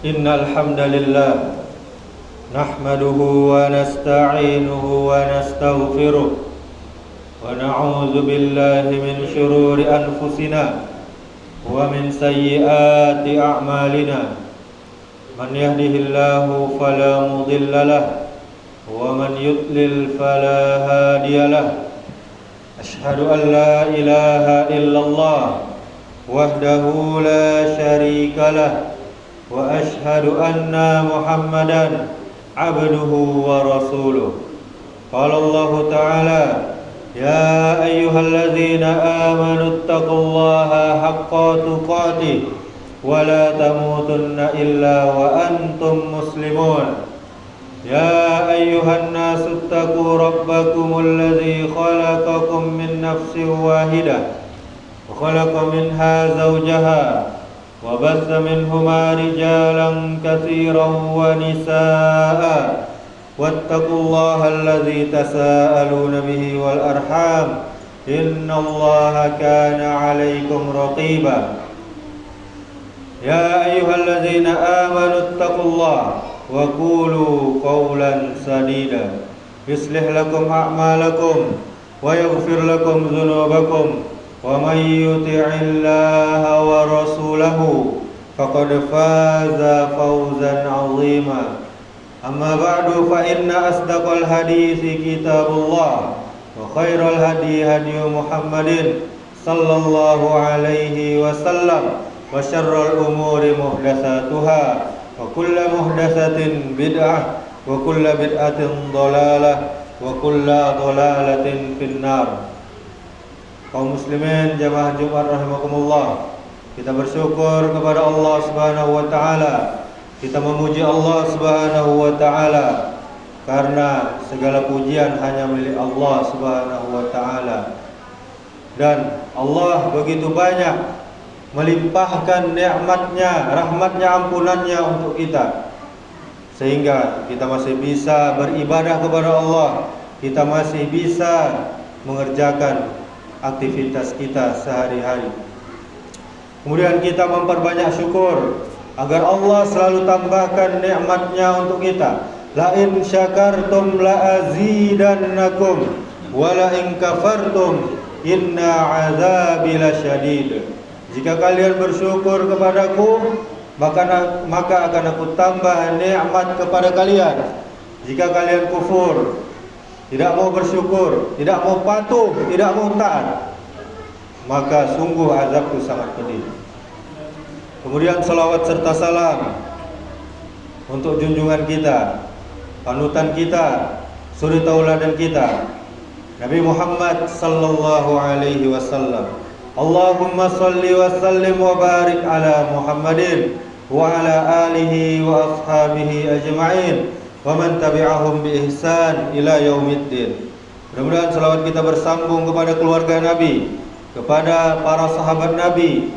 إن الحمد لله نحمده ونستعينه ونستغفره ونعوذ بالله من شرور أنفسنا ومن سيئات أعمالنا من يهده الله فلا مضل له ومن يضلل فلا هادي له أشهد أن لا إله إلا الله وحده لا شريك له وأشهد أن محمدا عبده ورسوله قال الله تعالى يا أيها الذين آمنوا اتقوا الله حق تقاته ولا تموتن إلا وأنتم مسلمون يا أيها الناس اتقوا ربكم الذي خلقكم من نفس واحدة وخلق منها زوجها وبث منهما رجالا كثيرا ونساء واتقوا الله الذي تساءلون به والأرحام إن الله كان عليكم رقيبا يا أيها الذين آمنوا اتقوا الله وقولوا قولا سديدا يصلح لكم أعمالكم ويغفر لكم ذنوبكم ومن يطع الله ورسوله فقد فاز فوزا عظيما أما بعد فإن أصدق الحديث كتاب الله وخير الهدي هدي محمد صلى الله عليه وسلم وشر الأمور محدثاتها وكل محدثة بدعة وكل بدعة ضلالة وكل ضلالة في النار. Kaum muslimin jamaah Jumat rahimakumullah, kita bersyukur kepada Allah Subhanahu wa taala. Kita memuji Allah Subhanahu wa taala karena segala pujian hanya milik Allah Subhanahu wa taala. Dan Allah begitu banyak melimpahkan nikmatnya, rahmatnya, ampunannya untuk kita, sehingga kita masih bisa beribadah kepada Allah, kita masih bisa mengerjakan aktivitas kita sehari-hari. Kemudian kita memperbanyak syukur agar Allah selalu tambahkan nikmatnya untuk kita. La in syakartum la azidannakum wa la in kafartum inna azabi lasyadid. Jika kalian bersyukur kepadaku, maka akan aku tambah nikmat kepada kalian. Jika kalian kufur, tidak mau bersyukur, tidak mau patuh, tidak mau taat, maka sungguh azabku sangat pedih. Kemudian salawat serta salam untuk junjungan kita, panutan kita, suri tauladan kita, Nabi Muhammad sallallahu alaihi wasallam. Allahumma salli wa sallim wa barik ala Muhammadin wa ala alihi wa ashabihi ajma'in wa man tabi'ahum bi ihsan ila yaumiddin. Mudah-mudahan selawat kita bersambung kepada keluarga Nabi, kepada para sahabat Nabi,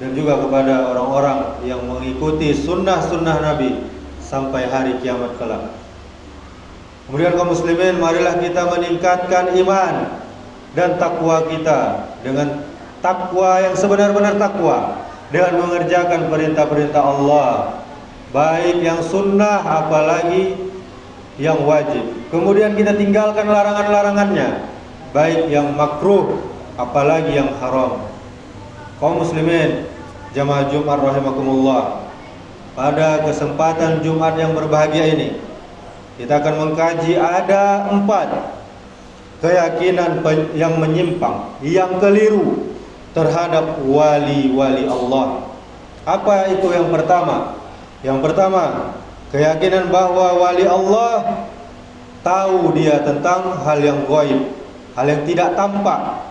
dan juga kepada orang-orang yang mengikuti sunnah-sunnah Nabi sampai hari kiamat kelak. Kemudian kaum muslimin, marilah kita meningkatkan iman dan takwa kita dengan takwa yang sebenar-benar takwa, dengan mengerjakan perintah-perintah Allah, baik yang sunnah apalagi yang wajib. Kemudian kita tinggalkan larangan-larangannya, baik yang makruh apalagi yang haram. Kaum muslimin jamaah Jumat rahimakumullah, pada kesempatan Jumat yang berbahagia ini kita akan mengkaji ada 4 keyakinan yang menyimpang, yang keliru terhadap wali-wali Allah. Apa itu yang pertama? Yang pertama, keyakinan bahwa wali Allah tahu dia tentang hal yang gaib, hal yang tidak tampak.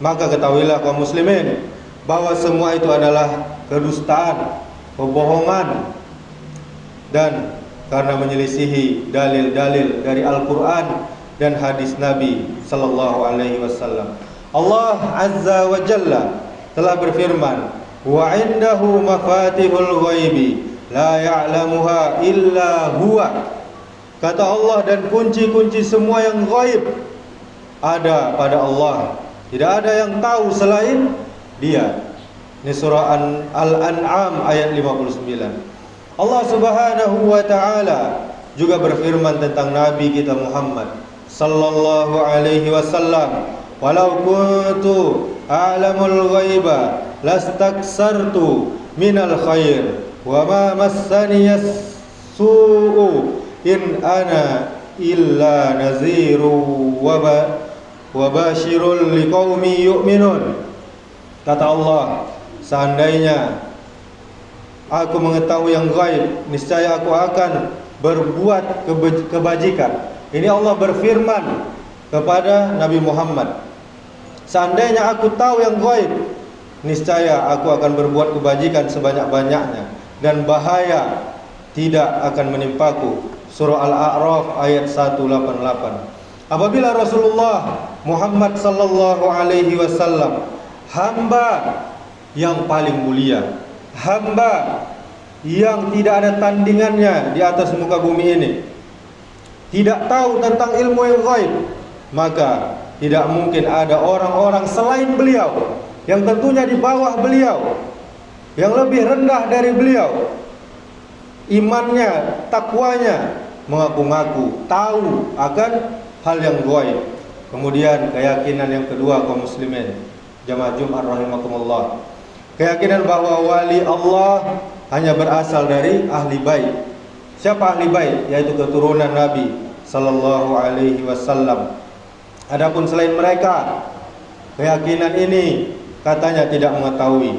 Maka ketahuilah kaum muslimin bahwa semua itu adalah kedustaan, kebohongan, dan karena menyelisihi dalil-dalil dari Al-Quran dan hadis Nabi sallallahu alaihi wasallam. Allah azza wa jalla telah berfirman, wa indahu mafatihul ghaibi la ya'lamuha illa huwa. Kata Allah, dan kunci-kunci semua yang gaib ada pada Allah, tidak ada yang tahu selain Dia. Ini surah Al-An'am ayat 59. Allah Subhanahu wa taala juga berfirman tentang Nabi kita Muhammad sallallahu alaihi wasallam, "Walau kuntu a'lamul ghaiba lastaksartu minal khair wa ma massaniyas su'u in ana illa naziru wa basyirul liqaumi yu'minun." Kata Allah, seandainya aku mengetahui yang gaib, niscaya aku akan berbuat kebajikan. Ini Allah berfirman kepada Nabi Muhammad, seandainya aku tahu yang gaib, niscaya aku akan berbuat kebajikan sebanyak-banyaknya dan bahaya tidak akan menimpaku. Surah Al-A'raf ayat 188. Apabila Rasulullah Muhammad sallallahu alaihi wasallam, hamba yang paling mulia, hamba yang tidak ada tandingannya di atas muka bumi ini, tidak tahu tentang ilmu yang gaib, maka tidak mungkin ada orang-orang selain beliau, yang tentunya di bawah beliau, yang lebih rendah dari beliau, imannya, takwanya, mengaku-ngaku tahu akan hal yang gaib. Kemudian keyakinan yang kedua kaum muslimin, jamaah Jumat rahimakumullah, keyakinan bahwa wali Allah hanya berasal dari ahli bait. Siapa ahli bait? Yaitu keturunan Nabi sallallahu alaihi wasallam. Adapun selain mereka, keyakinan ini katanya tidak mengetahui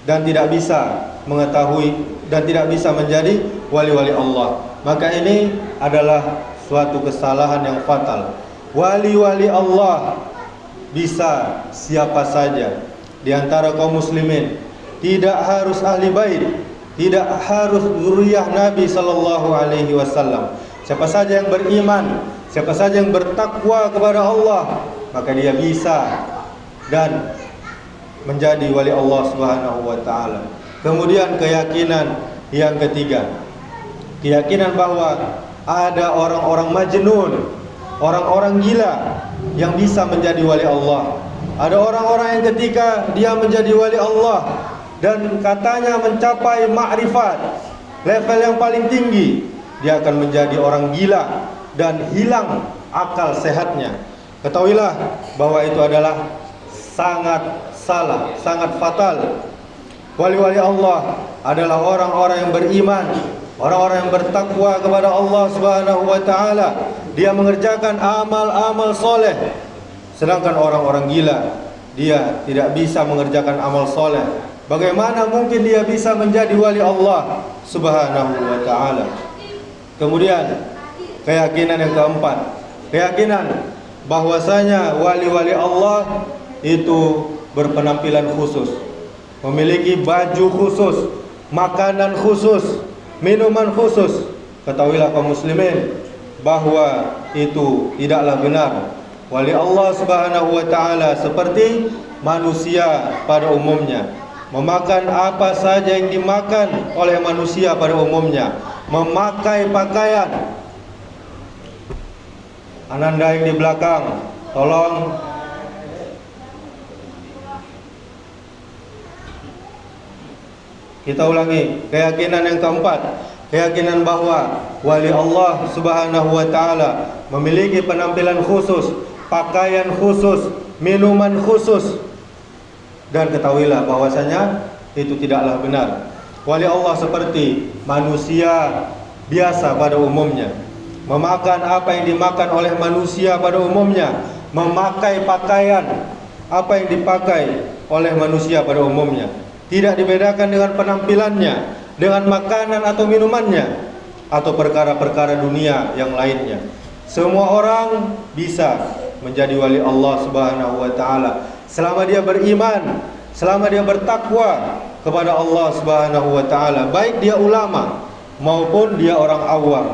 dan tidak bisa mengetahui dan tidak bisa menjadi wali-wali Allah. Maka ini adalah suatu kesalahan yang fatal. Wali-wali Allah bisa siapa saja di antara kaum muslimin, tidak harus ahli bait, tidak harus zuriyah Nabi sallallahu alaihi wasallam. Siapa saja yang beriman, siapa saja yang bertakwa kepada Allah, maka dia bisa dan menjadi wali Allah Subhanahu wa taala. Kemudian keyakinan yang ketiga, keyakinan bahwa ada orang-orang majnun, orang-orang gila yang bisa menjadi wali Allah. Ada orang-orang yang ketika dia menjadi wali Allah dan katanya mencapai ma'rifat, level yang paling tinggi, dia akan menjadi orang gila dan hilang akal sehatnya. Ketahuilah bahwa itu adalah sangat salah, sangat fatal. Wali-wali Allah adalah orang-orang yang beriman, orang-orang yang bertakwa kepada Allah Subhanahu wa taala. Dia mengerjakan amal-amal soleh. Sedangkan orang-orang gila, dia tidak bisa mengerjakan amal soleh. Bagaimana mungkin dia bisa menjadi wali Allah Subhanahu wa taala? Kemudian keyakinan yang keempat, keyakinan bahwasanya wali-wali Allah itu berpenampilan khusus, memiliki baju khusus, makanan khusus, minuman khusus. Ketahuilah kaum muslimin bahwa itu tidaklah benar. Wali Allah Subhanahu wa taala seperti manusia pada umumnya, memakan apa saja yang dimakan oleh manusia pada umumnya, memakai pakaian. Ananda yang di belakang, tolong kita ulangi. Keyakinan yang keempat, keyakinan bahwa wali Allah Subhanahu wa taala memiliki penampilan khusus, pakaian khusus, minuman khusus. Dan ketahuilah bahwasanya itu tidaklah benar. Wali Allah seperti manusia biasa pada umumnya, memakan apa yang dimakan oleh manusia pada umumnya, memakai pakaian apa yang dipakai oleh manusia pada umumnya. Tidak dibedakan dengan penampilannya, dengan makanan atau minumannya, atau perkara-perkara dunia yang lainnya. Semua orang bisa menjadi wali Allah Subhanahu wa taala selama dia beriman, selama dia bertakwa kepada Allah Subhanahu wa taala, baik dia ulama maupun dia orang awam,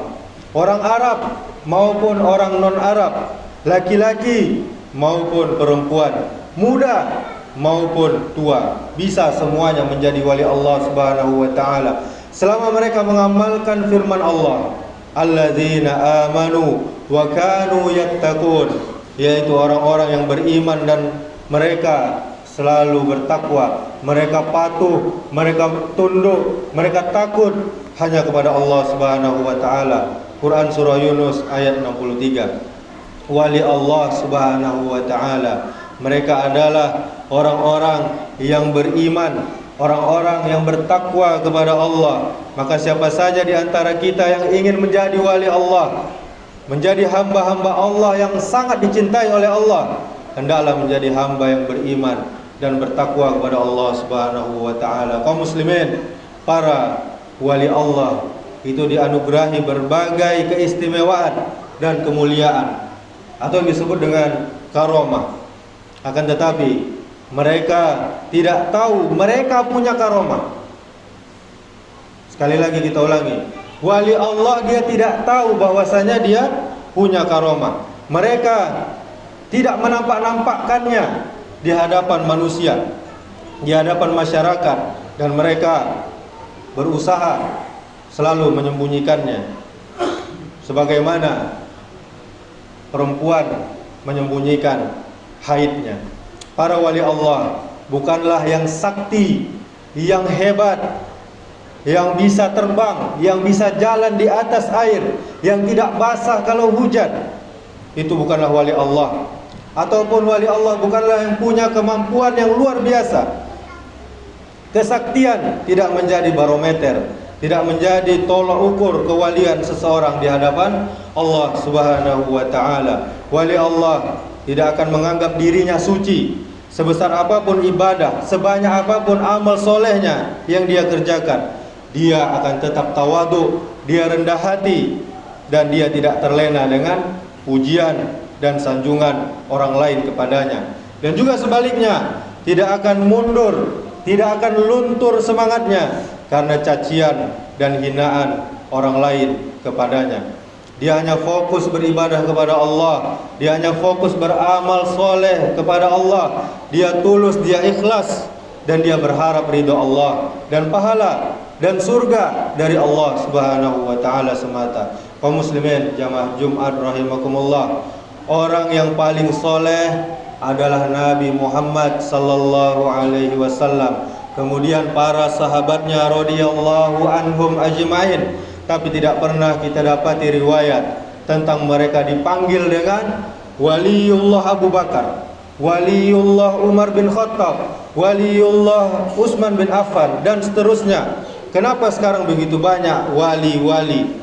orang Arab maupun orang non-Arab, laki-laki maupun perempuan, muda maupun tua, bisa semuanya menjadi wali Allah Subhanahu wa taala selama mereka mengamalkan firman Allah, alladzina amanu wa kanu yattaqun, yaitu orang-orang yang beriman dan mereka selalu bertakwa, mereka patuh, mereka tunduk, mereka takut hanya kepada Allah Subhanahu wa taala. Quran surah Yunus ayat 63. Wali Allah Subhanahu wa taala, mereka adalah orang-orang yang beriman, orang-orang yang bertakwa kepada Allah. Maka siapa saja di antara kita yang ingin menjadi wali Allah, menjadi hamba-hamba Allah yang sangat dicintai oleh Allah, hendaklah menjadi hamba yang beriman dan bertakwa kepada Allah Subhanahu wa taala. Kaum muslimin, para wali Allah itu dianugerahi berbagai keistimewaan dan kemuliaan, atau yang disebut dengan karomah. Akan tetapi mereka tidak tahu mereka punya karomah. Sekali lagi kita ulangi, wali Allah dia tidak tahu bahwasanya dia punya karomah. Mereka tidak menampak-nampakkannya di hadapan manusia, di hadapan masyarakat, dan mereka berusaha selalu menyembunyikannya, sebagaimana perempuan menyembunyikan haidnya. Para wali Allah bukanlah yang sakti, yang hebat, yang bisa terbang, yang bisa jalan di atas air, yang tidak basah kalau hujan. Itu bukanlah wali Allah. Ataupun wali Allah bukanlah yang punya kemampuan yang luar biasa. Kesaktian tidak menjadi barometer, tidak menjadi tolak ukur kewalian seseorang di hadapan Allah Subhanahu wa taala. Wali Allah tidak akan menganggap dirinya suci. Sebesar apapun ibadah, sebanyak apapun amal solehnya yang dia kerjakan, dia akan tetap tawadhu, dia rendah hati, dan dia tidak terlena dengan pujian dan sanjungan orang lain kepadanya. Dan juga sebaliknya, tidak akan mundur, tidak akan luntur semangatnya karena cacian dan hinaan orang lain kepadanya. Dia hanya fokus beribadah kepada Allah, dia hanya fokus beramal soleh kepada Allah. Dia tulus, dia ikhlas, dan dia berharap ridha Allah dan pahala dan surga dari Allah Subhanahu wa taala semata. Kaum muslimin jamaah Jumat rahimakumullah, orang yang paling soleh adalah Nabi Muhammad sallallahu alaihi wasallam. Kemudian para sahabatnya radhiyallahu anhum ajmain. Tapi tidak pernah kita dapati riwayat tentang mereka dipanggil dengan Waliullah Abu Bakar, Waliullah Umar bin Khattab, Waliullah Utsman bin Affan, dan seterusnya. Kenapa sekarang begitu banyak wali-wali?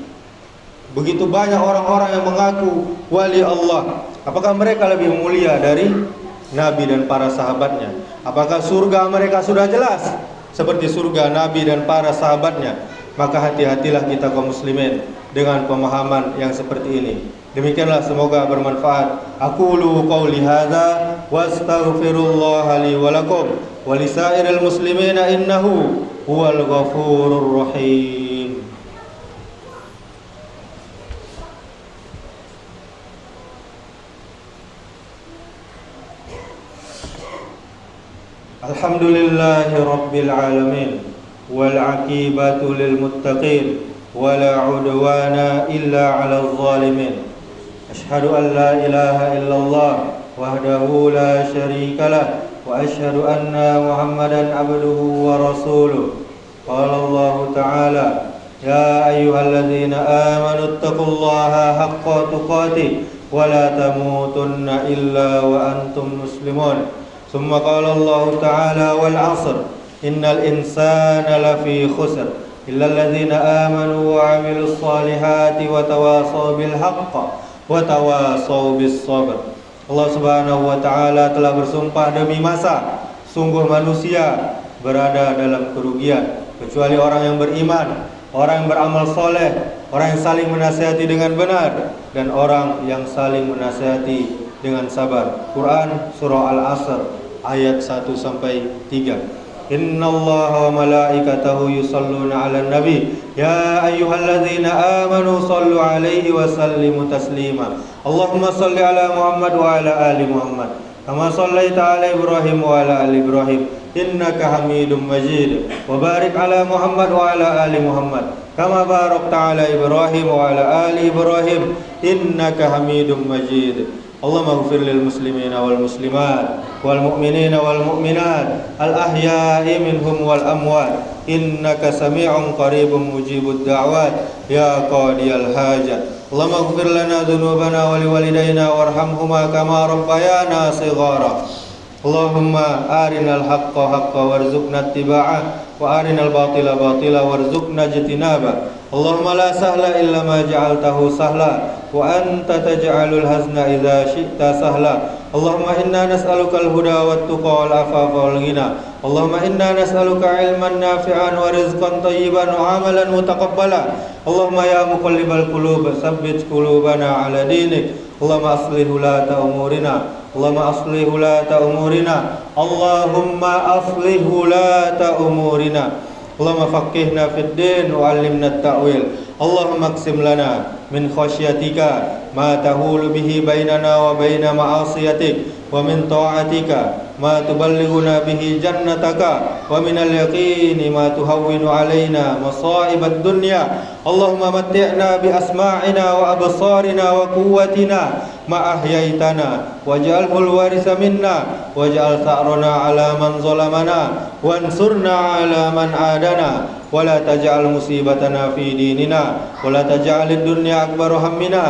Begitu banyak orang-orang yang mengaku wali Allah. Apakah mereka lebih mulia dari Nabi dan para sahabatnya? Apakah surga mereka sudah jelas seperti surga Nabi dan para sahabatnya? Maka hati-hatilah kita kaum muslimin dengan pemahaman yang seperti ini. Demikianlah, semoga bermanfaat. Aqulu qauli hadza wastaghfirullah li wa lakum wa lisairil muslimina innahu huwal ghafurur rahim. Alhamdulillahi rabbil alamin wal aqibatu lil muttaqin wala udwana illa 'alal zalimin. Asyhadu an la ilaha illallah wahdahu la syarika lah wa asyhadu anna Muhammadan abduhu wa rasuluh. Qala Allah ta'ala, ya ayyuhalladzina amanu taqullaha haqqa tuqatih wa la tamutunna illa wa antum muslimun. Summa qala Allah ta'ala wal 'asr innal insana lafi khusr illa alladzina amanu wa 'amilus solihati wa tawasaw bil haqq wa tawasaw bis sabr. Allah Subhanahu wa taala telah bersumpah demi masa, sungguh manusia berada dalam kerugian kecuali orang yang beriman, orang yang beramal soleh, orang yang saling menasihati dengan benar, dan orang yang saling menasihati dengan sabar. Quran surah Al-Asr ayat 1 sampai 3. Innallaha wa malaikatahu yusalluna 'alan nabi ya ayyuhalladzina amanu sallu 'alaihi wa sallimu taslima. Allahumma salli 'ala Muhammad wa 'ala ali Muhammad kama shallaita 'ala Ibrahim wa 'ala ali Ibrahim innaka Hamidum Majid. Wa barik 'ala Muhammad wa 'ala ali Muhammad kama barakta 'ala Ibrahim wa 'ala ali Ibrahim innaka Hamidum Majid. اللهم اغفر للمسلمين والمسلمات والمؤمنين والمؤمنات الأحياء منهم والأموات إنك سميع قريب مجيب الدعوات يا قاضي الحاجات. اللهم اغفر لنا ذنوبنا ولوالدينا وارحمهما كما ربيانا صغارا. اللهم أرنا الحق حقا وارزقنا اتباعه وأرنا الباطل باطلا وارزقنا اجتنابه. اللهم لا سهل إلا ما جعلته سهلا وأنت تجعل الحزن إذا شئت سهلا. اللهم إنا نسألك الهدى والتقى والعفاف والغنى. اللهم إنا نسألك علما نافعا ورزقا طيبا وعملا متقبلا. اللهم يا مقلب القلوب ثبت قلوبنا على دينك. اللهم أصلح ولاة أمورنا. اللهم أصلح ولاة أمورنا. اللهم أصلح ولاة أمورنا. اللهم فقهنا في الدين وعلمنا التأويل. اللهم اقسم لنا من خشيتك ما تهول به بيننا وبين معاصيتك ومن طاعتك ما تبلغنا به جنتك ومن اليقين ما تهون علينا مصائب الدنيا. اللهم متعنا بأسماعنا وأبصارنا وقوتنا ما أحييتنا واجعله الوارث منا واجعل ثأرنا على من ظلمنا وانصرنا على من عادنا ولا تجعل مصيبتنا في ديننا ولا تجعل الدنيا أكبر همنا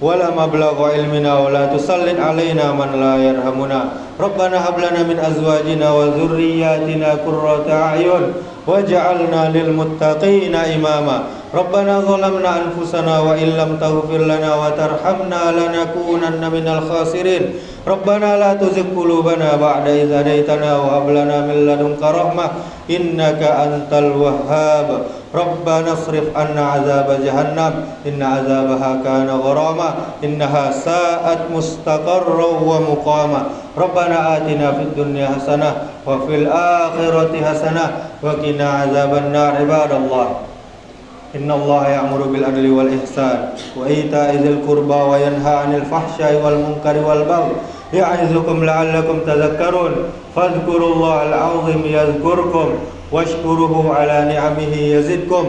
ولا مبلغ علمنا ولا تسلط علينا من لا يرحمنا. ربنا هب لنا من أزواجنا وذرياتنا قرة أعين واجعلنا للمتقين إماما. ربنا ظلمنا أنفسنا وإن لم تغفر لنا وترحمنا لنكونن من الخاسرين. ربنا لا تزغ قلوبنا بعد إذ هديتنا وهب لنا من لدنك رحمة إنك أنت الوهاب. ربنا اصرف عنا عذاب جهنم إن عذابها كان غراما إنها ساءت مستقرا ومقاما. ربنا آتنا في الدنيا حسنة وفي الآخرة حسنة وقنا عذاب النار. عباد الله إن الله يأمر بالعدل والإحسان وإيتاء ذي القربى وينهى عن الفحشاء والمنكر والبغي يعظكم لعلكم تذكرون. فاذكروا الله العظيم يذكركم واشكروه على نعمه يزدكم